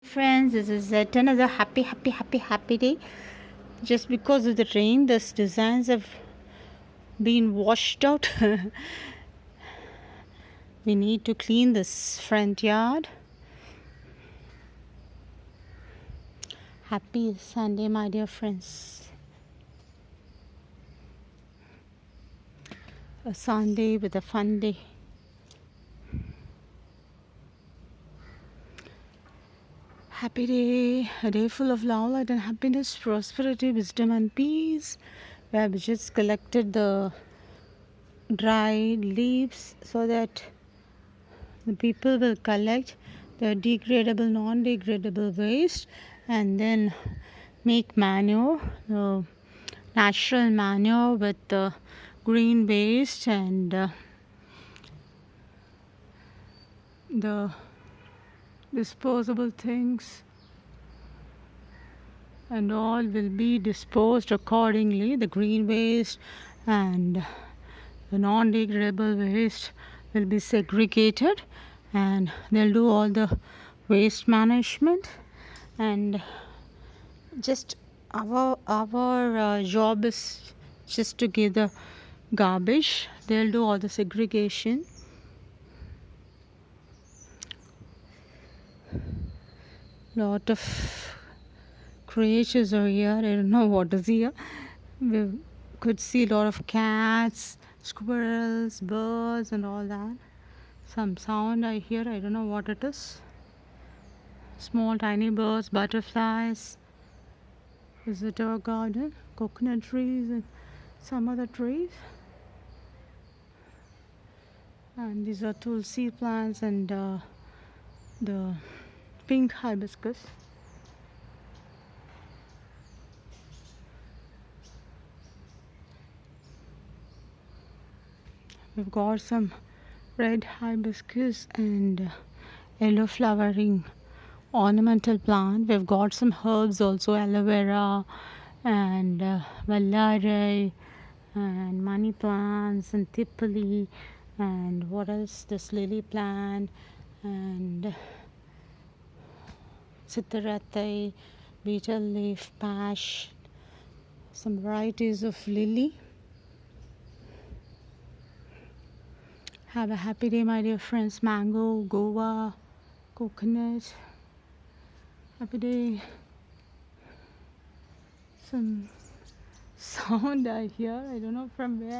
Friends, this is yet another happy day. Just because of the rain, these designs have been washed out. We need to clean this front yard. Happy Sunday, my dear friends. A Sunday with a fun day. Happy day, a day full of love, light, and happiness, prosperity, wisdom, and peace. We have just collected the dried leaves so that the people will collect the degradable, non-degradable waste and then make manure, natural manure with the green waste and the disposable things, and all will be disposed accordingly. The green waste and the non-degradable waste will be segregated, and they'll do all the waste management. And just our job is just to give the garbage. They'll do all the segregation. Lot of creatures are here. I don't know what is here. We could see a lot of cats, squirrels, birds, and all that. Some sound I hear. I don't know what it is. Small tiny birds, butterflies. Visitor garden, coconut trees, and some other trees. And these are tulsi plants and the pink hibiscus. We've got some red hibiscus and yellow flowering ornamental plant. We've got some herbs also, aloe vera and vallari and money plants and tipali, and what else, this lily plant and sitaratai, beetle leaf, pash, some varieties of lily. Have a happy day, my dear friends. Mango, guava, coconut. Happy day. Some sound I hear. I don't know from where.